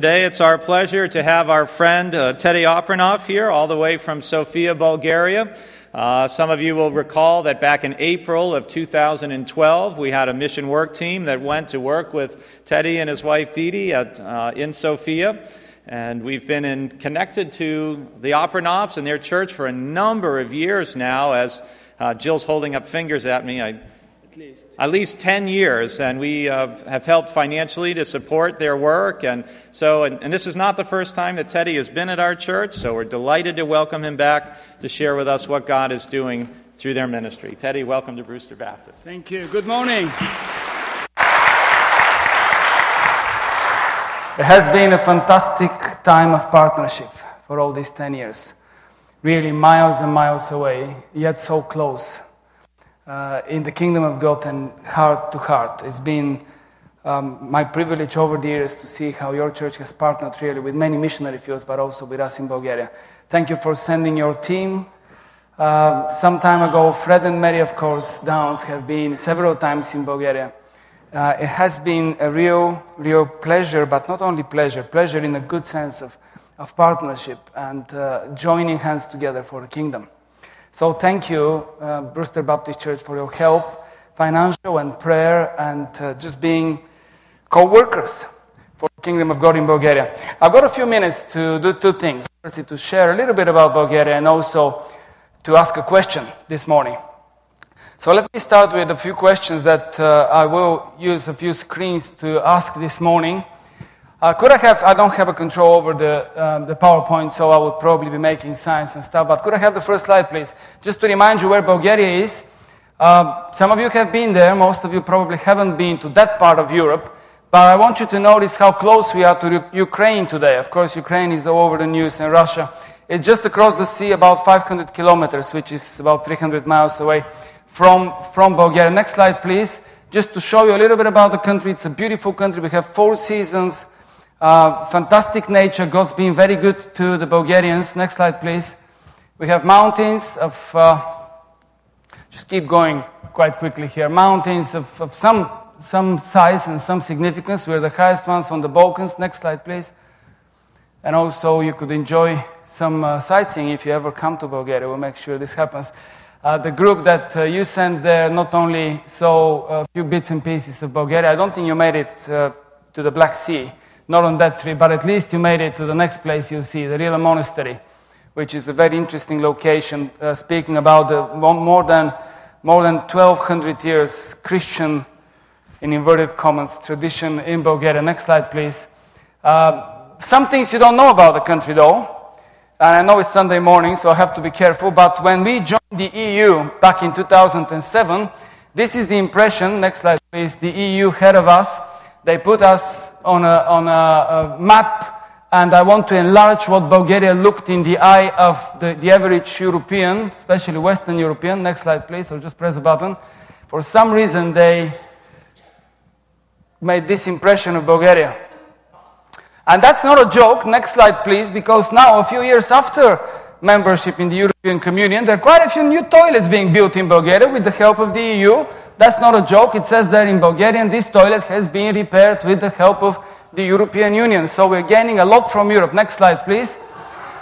Today it's our pleasure to have our friend Teddy Oprenov here, all the way from Sofia, Bulgaria. Some of you will recall that back in April of 2012, we had a mission work team that went to work with Teddy and his wife Didi in Sofia. And we've been connected to the Oprenovs and their church for a number of years now, as Jill's holding up fingers at me. At least 10 years, and we have helped financially to support their work. And this is not the first time that Teddy has been at our church, so we're delighted to welcome him back to share with us what God is doing through their ministry. Teddy, welcome to Brewster Baptist. Thank you. Good morning. It has been a fantastic time of partnership for all these 10 years. Really miles and miles away, yet so close. In the kingdom of God and heart to heart. It's been my privilege over the years to see how your church has partnered really with many missionary fields, but also with us in Bulgaria. Thank you for sending your team. Some time ago, Fred and Mary, of course, Downs, have been several times in Bulgaria. It has been a real pleasure, but not only pleasure in a good sense of partnership and joining hands together for the kingdom. So thank you, Brewster Baptist Church, for your help, financial and prayer, and just being co-workers for the Kingdom of God in Bulgaria. I've got a few minutes to do two things. Firstly, to share a little bit about Bulgaria and also to ask a question this morning. So let me start with a few questions that I will use a few screens to ask this morning. I don't have a control over the PowerPoint, so I would probably be making signs and stuff, but could I have the first slide, please? Just to remind you where Bulgaria is. Some of you have been there, most of you probably haven't been to that part of Europe, but I want you to notice how close we are to Ukraine today. Of course, Ukraine is all over the news, and Russia. It's just across the sea, about 500 kilometers, which is about 300 miles away from Bulgaria. Next slide, please. Just to show you a little bit about the country. It's a beautiful country. We have 4 seasons. Fantastic nature. God's been very good to the Bulgarians. Next slide, please. We have mountains of, just keep going quite quickly here. Mountains of some size and some significance. We're the highest ones on the Balkans. Next slide, please. And also you could enjoy some sightseeing if you ever come to Bulgaria. We'll make sure this happens. The group that you sent there not only saw a few bits and pieces of Bulgaria. I don't think you made it to the Black Sea. Not on that trip, but at least you made it to the next place you'll see, the Rila Monastery, which is a very interesting location, speaking about the more than 1,200 years Christian, in inverted commas, tradition in Bulgaria. Next slide, please. Some things you don't know about the country, though, and I know it's Sunday morning, so I have to be careful, but when we joined the EU back in 2007, this is the impression, next slide, please, the EU had of us. They put us on a map, and I want to enlarge what Bulgaria looked in the eye of the average European, especially Western European. Next slide, please, or just press a button. For some reason, they made this impression of Bulgaria. And that's not a joke. Next slide, please, because now, a few years after membership in the European Communion, there are quite a few new toilets being built in Bulgaria with the help of the EU. That's not a joke. It says there in Bulgarian, this toilet has been repaired with the help of the European Union. So we're gaining a lot from Europe. Next slide, please.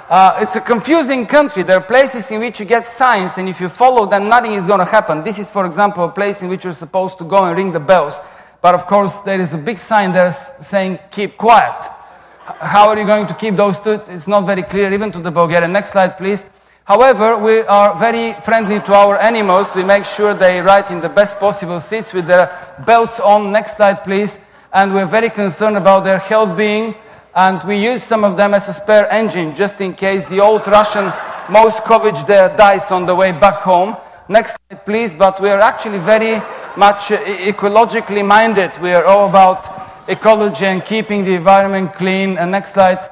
It's a confusing country. There are places in which you get signs, and if you follow, then nothing is going to happen. This is, for example, a place in which you're supposed to go and ring the bells. But of course, there is a big sign there saying, keep quiet. How are you going to keep those two? It's not very clear, even to the Bulgarian. Next slide, please. However, we are very friendly to our animals. We make sure they ride in the best possible seats with their belts on. Next slide, please. And we're very concerned about their health being. And we use some of them as a spare engine, just in case the old Russian Moscovich there dies on the way back home. Next slide, please. But we are actually very much ecologically minded. We are all about ecology and keeping the environment clean. And next slide.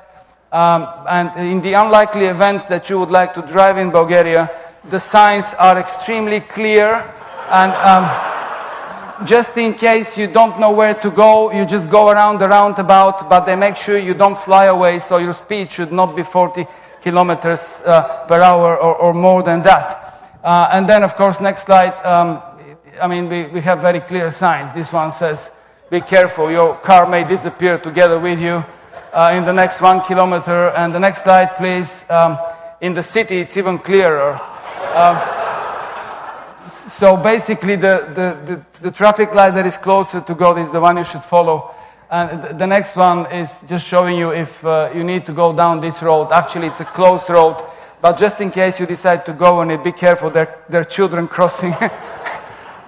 And in the unlikely event that you would like to drive in Bulgaria, the signs are extremely clear. And just in case you don't know where to go, you just go around the roundabout, but they make sure you don't fly away, so your speed should not be 40 kilometers per hour or more than that. And then, of course, next slide, we have very clear signs. This one says, be careful, your car may disappear together with you. in the next 1 kilometer. And the next slide, please. In the city, it's even clearer. So basically, the traffic light that is closer to God is the one you should follow. And the next one is just showing you if you need to go down this road. Actually, it's a closed road, but just in case you decide to go on it, be careful, there are children crossing.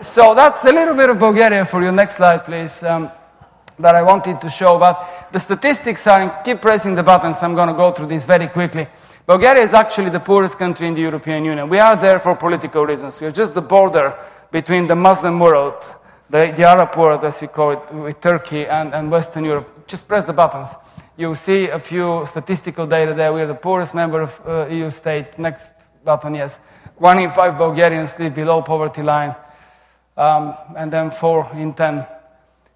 So that's a little bit of Bulgaria for you. Next slide, please, that I wanted to show. But the statistics are, and keep pressing the buttons, I'm going to go through this very quickly. Bulgaria is actually the poorest country in the European Union. We are there for political reasons. We are just the border between the Muslim world, the Arab world, as we call it, with Turkey and Western Europe. Just press the buttons. You'll see a few statistical data there. We are the poorest member of EU state. Next button, yes. 1 in 5 Bulgarians live below poverty line. And then 4 in 10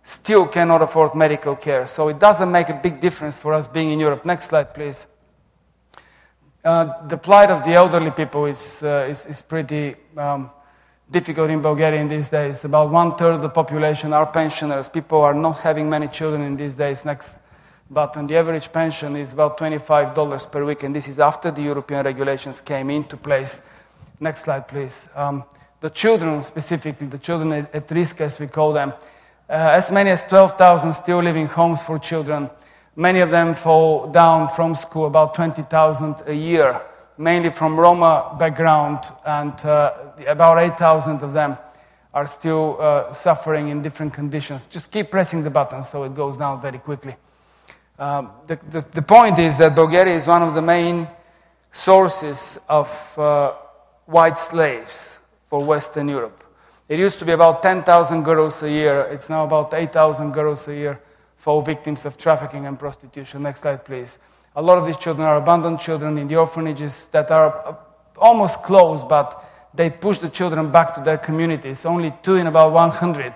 still cannot afford medical care. So it doesn't make a big difference for us being in Europe. Next slide, please. The plight of the elderly people is pretty difficult in Bulgaria in these days. About 1/3 of the population are pensioners. People are not having many children in these days. Next button. The average pension is about $25 per week, and this is after the European regulations came into place. Next slide, please. The children, specifically, the children at risk, as we call them, as many as 12,000 still live in homes for children. Many of them fall down from school, about 20,000 a year, mainly from Roma background, and about 8,000 of them are still suffering in different conditions. Just keep pressing the button so it goes down very quickly. The point is that Bulgaria is one of the main sources of white slaves for Western Europe. It used to be about 10,000 girls a year. It's now about 8,000 girls a year for victims of trafficking and prostitution. Next slide, please. A lot of these children are abandoned children in the orphanages that are almost closed, but they push the children back to their communities. Only 2 in about 100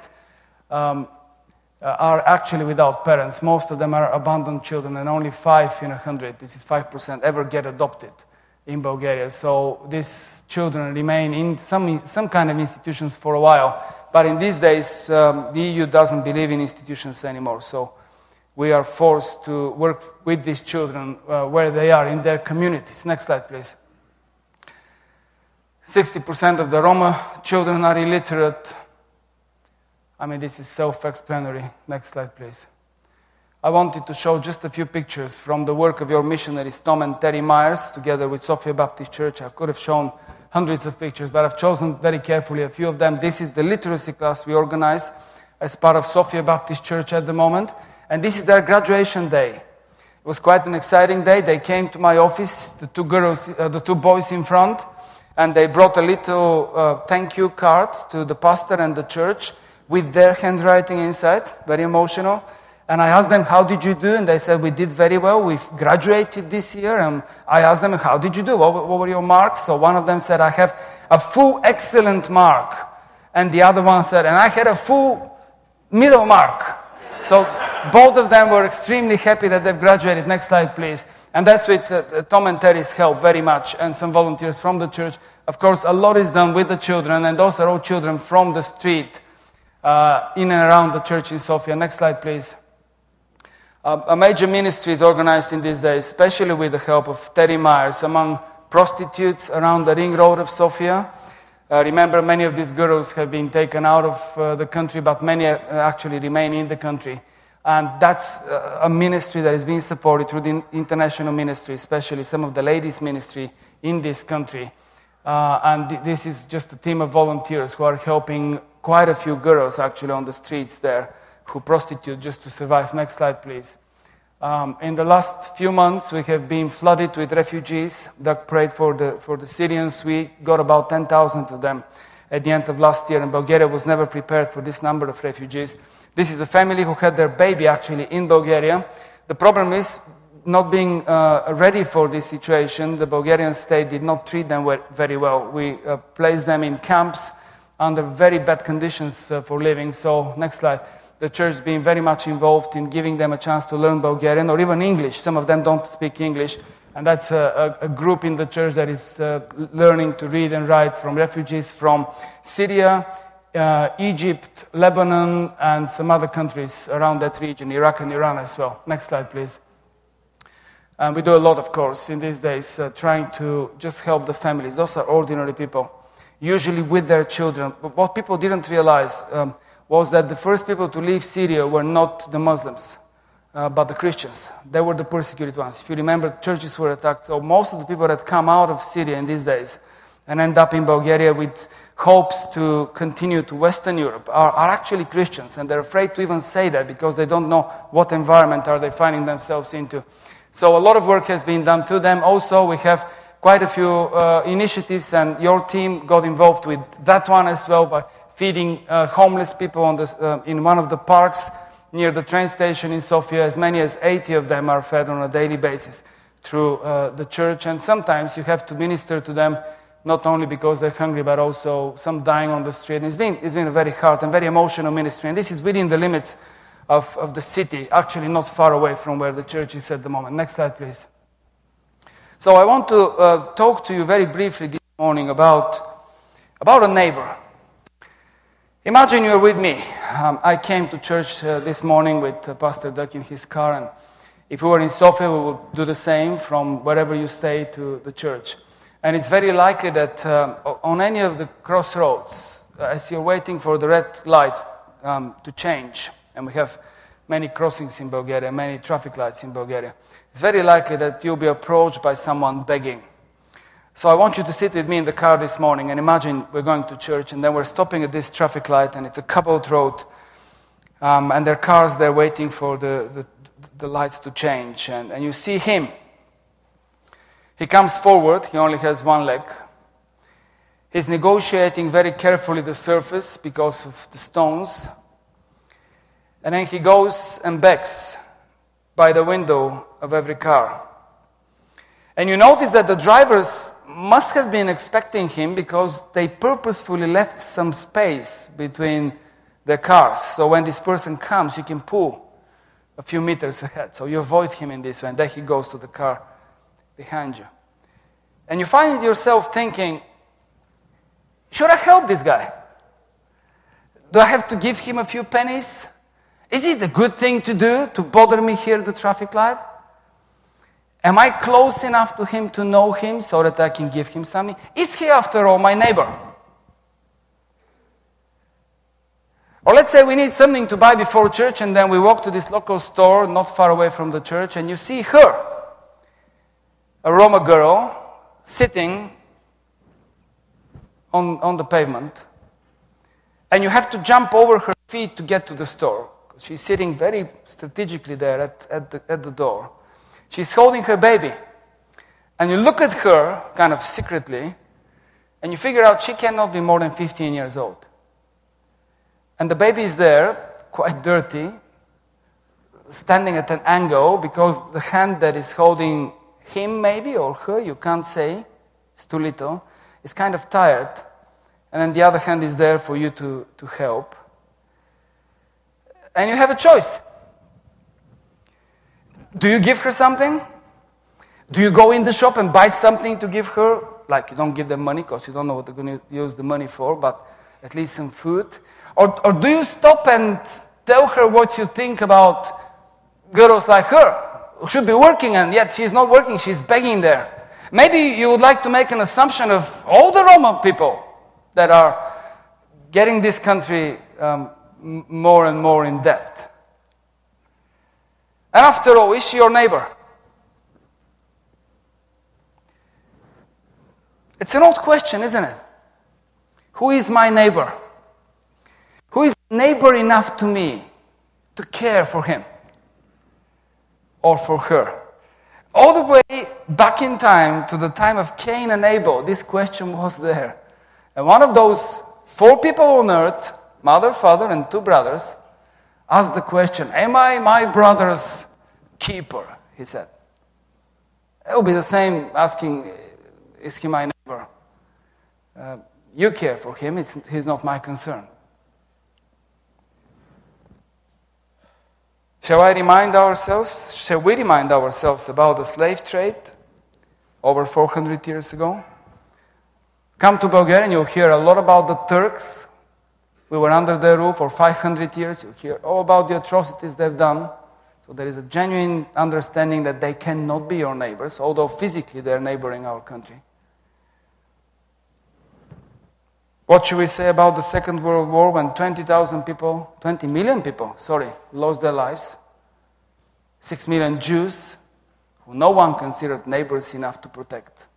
are actually without parents. Most of them are abandoned children, and only 5 in 100, this is 5%, ever get adopted in Bulgaria. So these children remain in some kind of institutions for a while. But in these days, the EU doesn't believe in institutions anymore. So we are forced to work with these children where they are, in their communities. Next slide, please. 60% of the Roma children are illiterate. I mean, this is self-explanatory. Next slide, please. I wanted to show just a few pictures from the work of your missionaries, Tom and Terry Myers, together with Sofia Baptist Church. I could have shown hundreds of pictures, but I've chosen very carefully a few of them. This is the literacy class we organize as part of Sofia Baptist Church at the moment. And this is their graduation day. It was quite an exciting day. They came to my office, the two boys in front, and they brought a little thank you card to the pastor and the church with their handwriting inside, very emotional. And I asked them, how did you do? And they said, we did very well. We've graduated this year. And I asked them, how did you do? What were your marks? So one of them said, I have a full excellent mark. And the other one said, and I had a full middle mark. So both of them were extremely happy that they've graduated. Next slide, please. And that's with Tom and Terry's help very much, and some volunteers from the church. Of course, a lot is done with the children, and those are all children from the street in and around the church in Sofia. Next slide, please. A major ministry is organized in these days, especially with the help of Terry Myers, among prostitutes around the ring road of Sofia. Remember, many of these girls have been taken out of the country, but many actually remain in the country. And that's a ministry that is being supported through the international ministry, especially some of the ladies' ministry in this country. And this is just a team of volunteers who are helping quite a few girls actually on the streets there who prostitute just to survive. Next slide, please. In the last few months, we have been flooded with refugees. Doug prayed for the Syrians. We got about 10,000 of them at the end of last year, and Bulgaria was never prepared for this number of refugees. This is a family who had their baby actually in Bulgaria. The problem is not being ready for this situation. The Bulgarian state did not treat them very well. We placed them in camps under very bad conditions for living. So, next slide. The church being very much involved in giving them a chance to learn Bulgarian or even English. Some of them don't speak English. And that's a group in the church that is learning to read and write from refugees from Syria, Egypt, Lebanon, and some other countries around that region, Iraq and Iran as well. Next slide, please. And we do a lot, of course, in these days, trying to just help the families. Those are ordinary people, usually with their children. But what people didn't realize was that the first people to leave Syria were not the Muslims, but the Christians. They were the persecuted ones. If you remember, churches were attacked. So most of the people that come out of Syria in these days and end up in Bulgaria with hopes to continue to Western Europe are actually Christians. And they're afraid to even say that because they don't know what environment are they finding themselves into. So a lot of work has been done to them. Also, we have quite a few initiatives, and your team got involved with that one as well by feeding homeless people in one of the parks near the train station in Sofia. As many as 80 of them are fed on a daily basis through the church. And sometimes you have to minister to them, not only because they're hungry, but also some dying on the street. And it's been a very hard and very emotional ministry. And this is within the limits of the city, actually not far away from where the church is at the moment. Next slide, please. So I want to talk to you very briefly this morning about a neighbor. Imagine you're with me. I came to church this morning with Pastor Duck in his car, and if we were in Sofia, we would do the same from wherever you stay to the church. And it's very likely that on any of the crossroads, as you're waiting for the red light to change, and we have many crossings in Bulgaria, many traffic lights in Bulgaria, it's very likely that you'll be approached by someone begging. So I want you to sit with me in the car this morning and imagine we're going to church and then we're stopping at this traffic light and it's a coupled road and there are cars there waiting for the lights to change and you see him. He comes forward, he only has one leg. He's negotiating very carefully the surface because of the stones. And then he goes and begs by the window of every car. And you notice that the drivers must have been expecting him because they purposefully left some space between their cars. So when this person comes, you can pull a few meters ahead. So you avoid him in this way, and then he goes to the car behind you. And you find yourself thinking, should I help this guy? Do I have to give him a few pennies? Is it a good thing to do, to bother me here at the traffic light? Am I close enough to him to know him so that I can give him something? Is he, after all, my neighbor? Or let's say we need something to buy before church, and then we walk to this local store not far away from the church, and you see her, a Roma girl, sitting on the pavement, and you have to jump over her feet to get to the store. She's sitting very strategically there at the door. She's holding her baby. And you look at her, kind of secretly, and you figure out she cannot be more than 15 years old. And the baby is there, quite dirty, standing at an angle, because the hand that is holding him maybe, or her, you can't say, it's too little, is kind of tired. And then the other hand is there for you to help. And you have a choice. Do you give her something? Do you go in the shop and buy something to give her? Like, you don't give them money because you don't know what they're going to use the money for, but at least some food. Or do you stop and tell her what you think about girls like her, who should be working, and yet she's not working, she's begging there? Maybe you would like to make an assumption of all the Roma people that are getting this country more and more in depth. And after all, is she your neighbor? It's an old question, isn't it? Who is my neighbor? Who is neighbor enough to me to care for him or for her? All the way back in time to the time of Cain and Abel, this question was there. And one of those 4 people on earth, mother, father, and 2 brothers, asked the question, am I my brother's keeper? He said. It will be the same asking, is he my neighbor? You care for him, he's not my concern. Shall we remind ourselves about the slave trade over 400 years ago? Come to Bulgaria and you'll hear a lot about the Turks. We were under their rule for 500 years. You'll hear all about the atrocities they've done. So there is a genuine understanding that they cannot be your neighbors, although physically they're neighboring our country. What should we say about the Second World War when 20 million people, lost their lives? 6 million Jews, who no one considered neighbors enough to protect,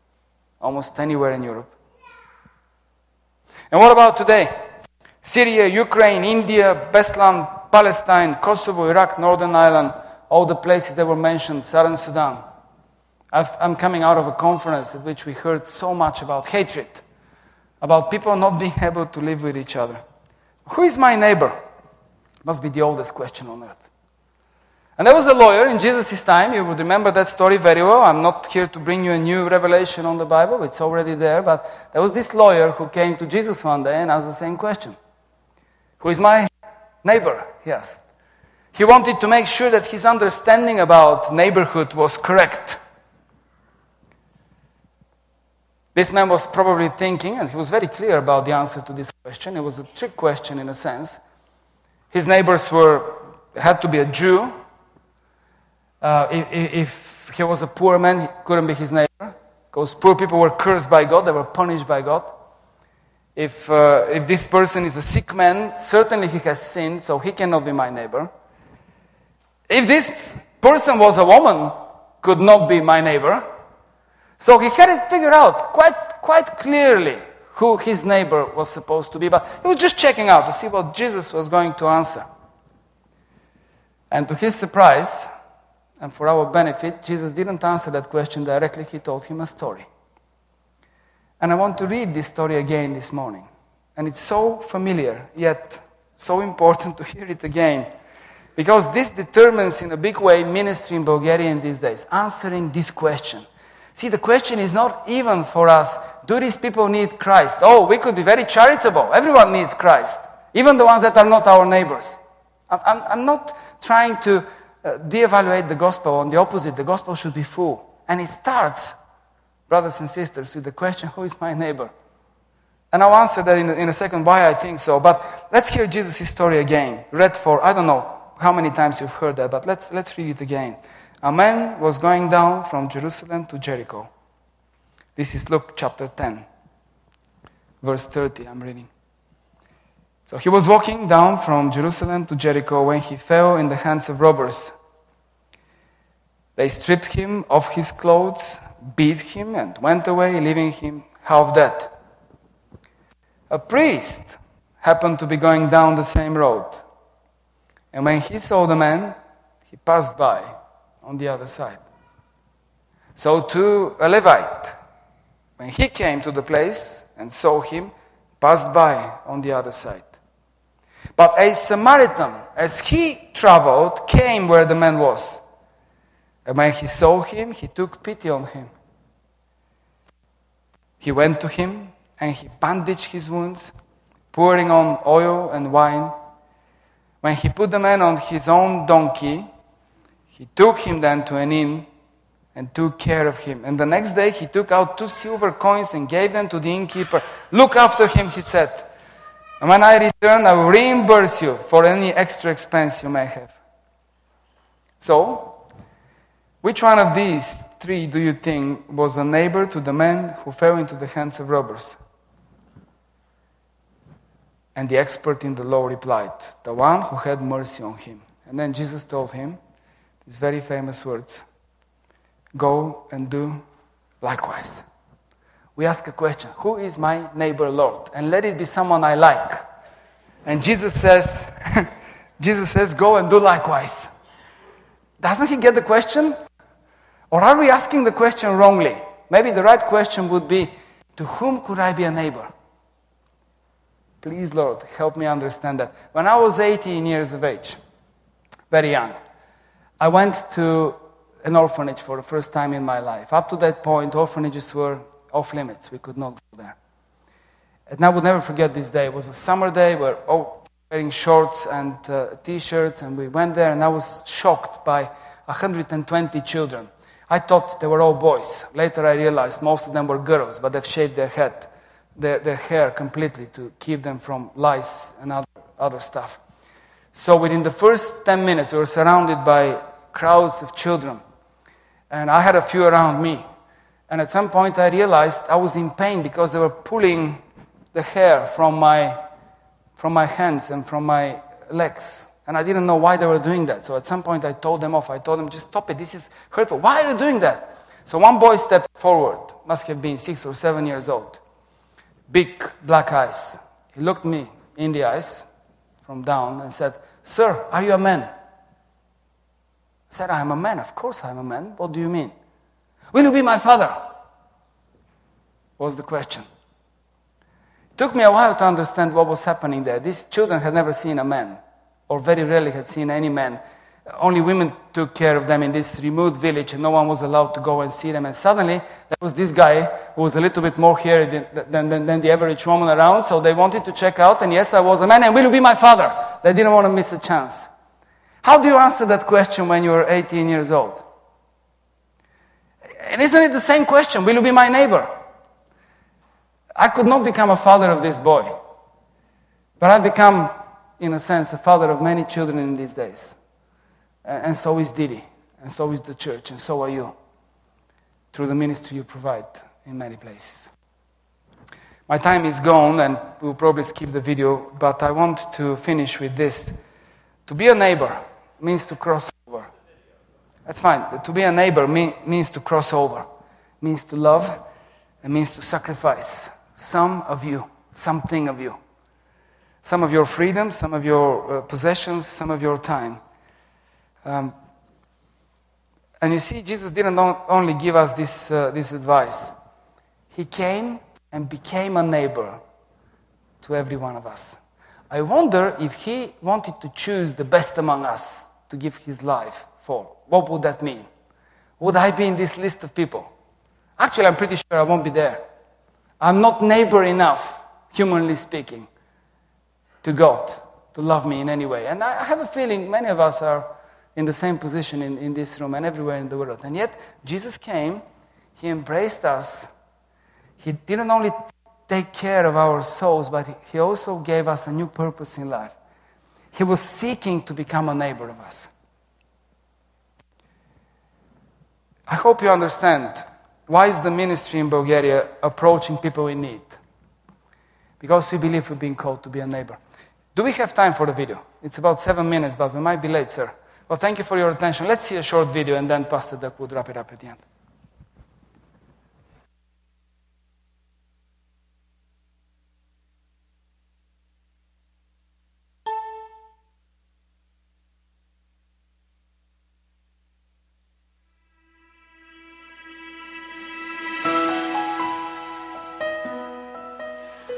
almost anywhere in Europe. And what about today? Syria, Ukraine, India, Beslan, Palestine, Kosovo, Iraq, Northern Ireland, all the places that were mentioned, Southern Sudan. I'm coming out of a conference at which we heard so much about hatred, about people not being able to live with each other. Who is my neighbor? Must be the oldest question on earth. And there was a lawyer in Jesus' time. You would remember that story very well. I'm not here to bring you a new revelation on the Bible. It's already there. But there was this lawyer who came to Jesus one day and asked the same question. Who is my neighbor? He asked. He wanted to make sure that his understanding about neighborhood was correct. This man was probably thinking, and he was very clear about the answer to this question. It was a trick question in a sense. His neighbors had to be a Jew. If he was a poor man, he couldn't be his neighbor, because poor people were cursed by God, they were punished by God. If this person is a sick man, certainly he has sinned, so he cannot be my neighbor. If this person was a woman, could not be my neighbor. So he had it figured out quite clearly who his neighbor was supposed to be, but he was just checking out to see what Jesus was going to answer. And to his surprise, and for our benefit, Jesus didn't answer that question directly. He told him a story. And I want to read this story again this morning. And it's so familiar, yet so important to hear it again. Because this determines in a big way ministry in Bulgaria in these days. Answering this question. See, the question is not even for us, do these people need Christ? Oh, we could be very charitable. Everyone needs Christ. Even the ones that are not our neighbors. I'm not trying to de-evaluate the gospel. On the opposite, the gospel should be full. And it starts, brothers and sisters, with the question, who is my neighbor? And I'll answer that in a second why I think so. But let's hear Jesus' story again. Read for, I don't know how many times you've heard that, but let's read it again. A man was going down from Jerusalem to Jericho. This is Luke chapter 10, verse 30, I'm reading. So he was walking down from Jerusalem to Jericho when he fell in the hands of robbers. They stripped him of his clothes, beat him, and went away, leaving him half dead. A priest happened to be going down the same road. And when he saw the man, he passed by on the other side. So too a Levite, when he came to the place and saw him, passed by on the other side. But a Samaritan, as he traveled, came where the man was. And when he saw him, he took pity on him. He went to him and he bandaged his wounds, pouring on oil and wine. When he put the man on his own donkey, he took him then to an inn and took care of him. And the next day he took out 2 silver coins and gave them to the innkeeper. Look after him, he said. And when I return, I will reimburse you for any extra expense you may have. So, which one of these 3 do you think was a neighbor to the man who fell into the hands of robbers? And the expert in the law replied, the one who had mercy on him. And then Jesus told him these very famous words, go and do likewise. We ask a question, who is my neighbor, Lord? And let it be someone I like. And Jesus says, go and do likewise. Doesn't he get the question? Or are we asking the question wrongly? Maybe the right question would be, to whom could I be a neighbor? Please, Lord, help me understand that. When I was 18 years of age, very young, I went to an orphanage for the first time in my life. Up to that point, orphanages were off limits. We could not go there. And I would never forget this day. It was a summer day. We were all wearing shorts and T-shirts, and we went there, and I was shocked by 120 children. I thought they were all boys. Later I realized most of them were girls, but they've shaved their hair completely to keep them from lice and other stuff. So within the first 10 minutes, we were surrounded by crowds of children. And I had a few around me. And at some point I realized I was in pain because they were pulling the hair from my hands and from my legs. And I didn't know why they were doing that. So at some point I told them off. I told them, just stop it, this is hurtful. Why are you doing that? So one boy stepped forward, must have been 6 or 7 years old. Big black eyes. He looked me in the eyes from down and said, "Sir, are you a man?" I said, "I am a man. Of course I am a man. What do you mean?" "Will you be my father?" Was the question. It took me a while to understand what was happening there. These children had never seen a man, or very rarely had seen any man. Only women took care of them in this remote village, and no one was allowed to go and see them. And suddenly, there was this guy who was a little bit more hairy than the average woman around, so they wanted to check out, and yes, I was a man, and will you be my father? They didn't want to miss a chance. How do you answer that question when you're 18 years old? And isn't it the same question? Will you be my neighbor? I could not become a father of this boy, but I've become, in a sense, a father of many children in these days. And so is Didi, and so is the church, and so are you, through the ministry you provide in many places. My time is gone, and we'll probably skip the video, but I want to finish with this. To be a neighbor means to cross over. That's fine. To be a neighbor means to cross over, means to love, and means to sacrifice some of you, something of you. Some of your freedom, some of your possessions, some of your time. And you see, Jesus didn't only give us this advice. He came and became a neighbor to every one of us. I wonder if he wanted to choose the best among us to give his life for. What would that mean? Would I be in this list of people? Actually, I'm pretty sure I won't be there. I'm not neighbor enough, humanly speaking, to God to love me in any way. And I have a feeling many of us are in the same position in this room and everywhere in the world. And yet, Jesus came, he embraced us. He didn't only take care of our souls, but he also gave us a new purpose in life. He was seeking to become a neighbor of us. I hope you understand why is the ministry in Bulgaria approaching people in need. Because we believe we're being called to be a neighbor. Do we have time for the video? It's about 7 minutes, but we might be late, sir. Well, thank you for your attention. Let's see a short video, and then Pastor Doug would wrap it up at the end.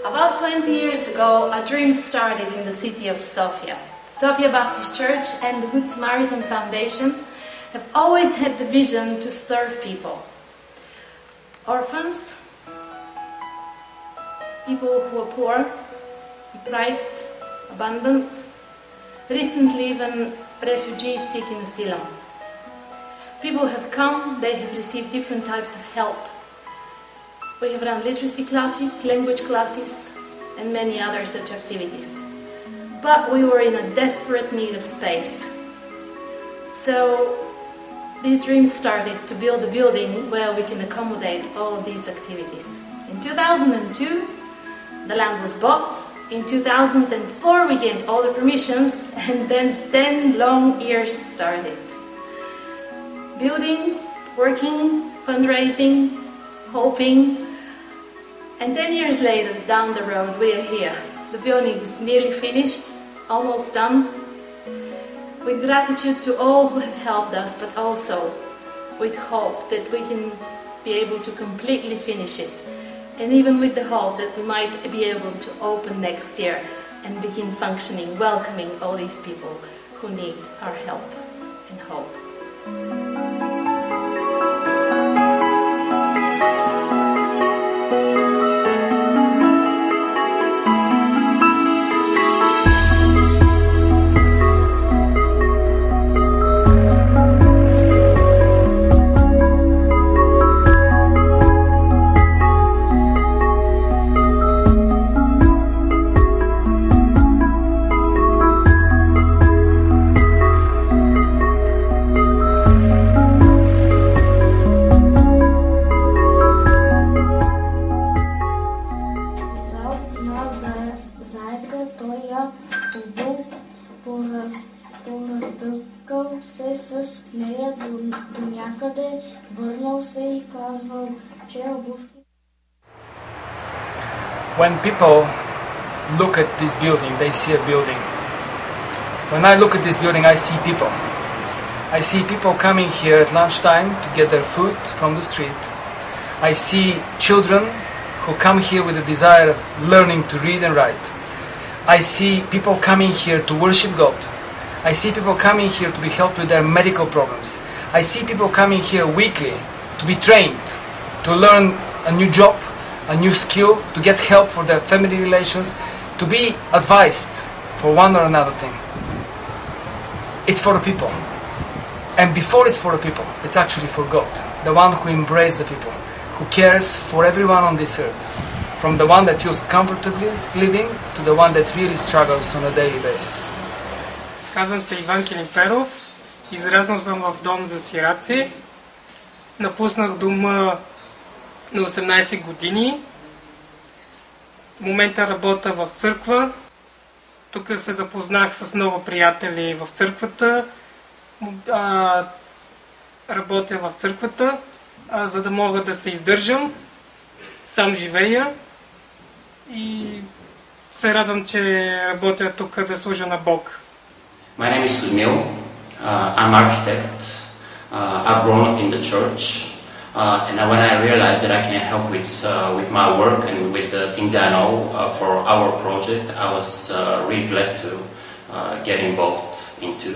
About 20 years ago, a dream started in the city of Sofia. Sofia Baptist Church and the Good Samaritan Foundation have always had the vision to serve people. Orphans, people who are poor, deprived, abandoned, recently even refugees seeking asylum. People have come, they have received different types of help. We have run literacy classes, language classes, and many other such activities. But we were in a desperate need of space. So these dreams started to build a building where we can accommodate all of these activities. In 2002, the land was bought. In 2004, we gained all the permissions, and then 10 long years started. Building, working, fundraising, hoping, and 10 years later, down the road, we are here. The building is nearly finished, almost done, with gratitude to all who have helped us, but also with hope that we can be able to completely finish it, and even with the hope that we might be able to open next year and begin functioning, welcoming all these people who need our help and hope. бъде върнал се и казвал, че обувки. When people look at this building, they see a building. When I look at this building, I see people. I see people coming here at lunchtime to get their food from the street. I see children who come here with a desire of learning to read and write. I see people coming here to worship God. I see people coming here to be helped with their medical problems. I see people coming here weekly to be trained, to learn a new job, a new skill, to get help for their family relations, to be advised for one or another thing. It's for the people. And before it's for the people, it's actually for God, the one who embraces the people, who cares for everyone on this earth, from the one that feels comfortably living to the one that really struggles on a daily basis. Казвам се Иван Килимперов, израснал съм в дом за сираци, напуснах дома на 18 години, в момента работя в църква, тук се запознах с много приятели в църквата, работя в църквата, за да мога да се издържам, сам живея и се радвам, че работя тук да служа на Бог. My name is Ludmil. I'm an architect. I've grown up in the church, and when I realized that I can help with my work and with the things I know for our project, I was really glad to get involved into.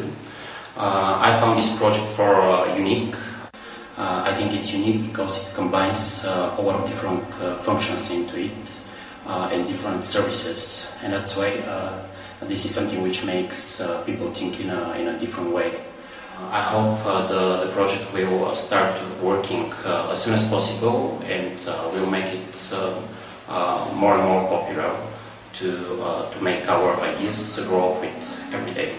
I found this project unique. I think it's unique because it combines a lot of different functions into it and different services, and that's why this is something which makes people think in a different way. I hope the project will start working as soon as possible, and we'll make it more and more popular to make our ideas grow with every day.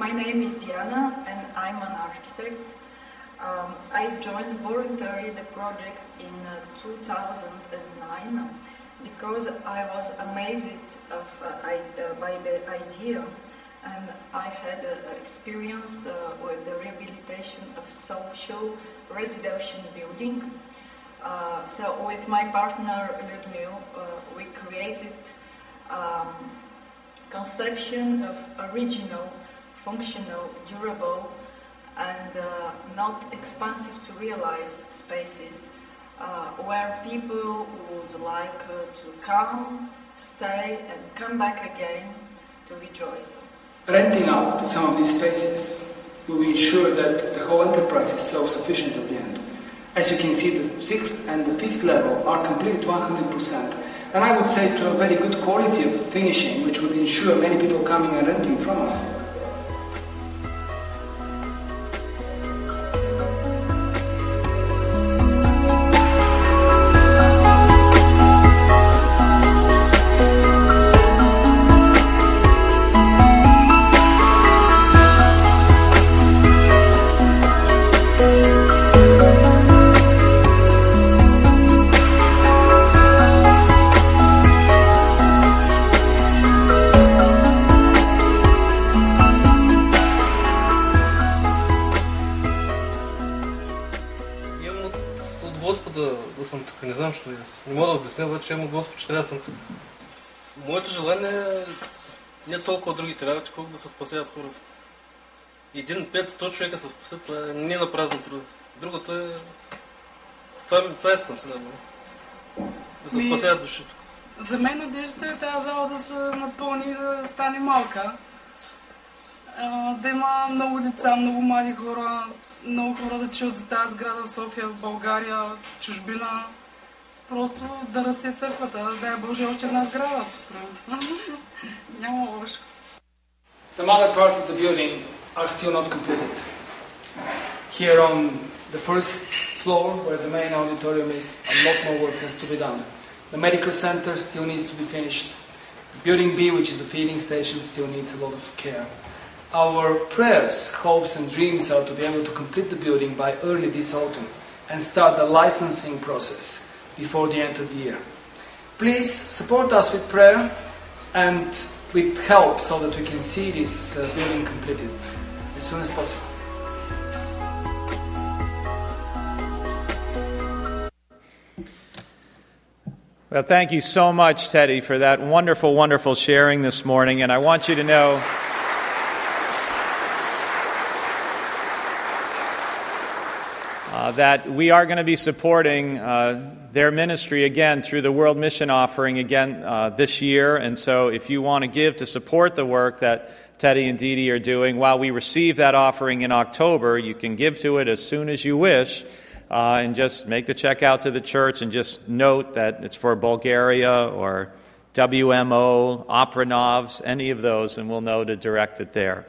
My name is Diana and I'm an architect. I joined voluntarily the project in 2009 because I was amazed by the idea, and I had experience with the rehabilitation of social residential building. So with my partner Ludmil, we created conception of original, functional, durable, and not expensive to realize spaces where people would like to come, stay, and come back again to rejoice. Renting out some of these spaces will ensure that the whole enterprise is self-sufficient at the end. As you can see, the 6th and the 5th level are completed to 100%, and I would say to a very good quality of finishing, which would ensure many people coming and renting from us. Да съм тук. Не знам, що аз. Не мога да обясня, обаче имам Господ, че трябва да съм тук. Моето желание е не толкова другите работи, колко да се спасяват хората. 500 човека се спасят, това е не на празно труда. Другото е... Това искам сега. Да се спасяват души тук. За мен надеждата е тази зала да се напълни, да стане малка. Да има много деца, много млади хора, много хора да чуят за тази сграда в София, в България, в чужбина. Просто да расте църквата, да е Боже още една сграда построена. Няма лошо. Some other parts of the building are still not completed. Here on the first floor, where the main auditorium is, a lot more work has to be done. The medical center still needs to be finished. Building B, which is a feeding station, still needs a lot of care. Our prayers, hopes and dreams are to be able to complete the building by early this autumn and start the licensing process before the end of the year. Please support us with prayer and with help so that we can see this building completed as soon as possible. Well, thank you so much, Teddy, for that wonderful, wonderful sharing this morning. And I want you to know that we are going to be supporting their ministry again through the World Mission Offering again this year. And so if you want to give to support the work that Teddy and Dee Dee are doing, while we receive that offering in October, you can give to it as soon as you wish. And just make the check out to the church and just note that it's for Bulgaria or WMO, Oprenov, any of those, and we'll know to direct it there.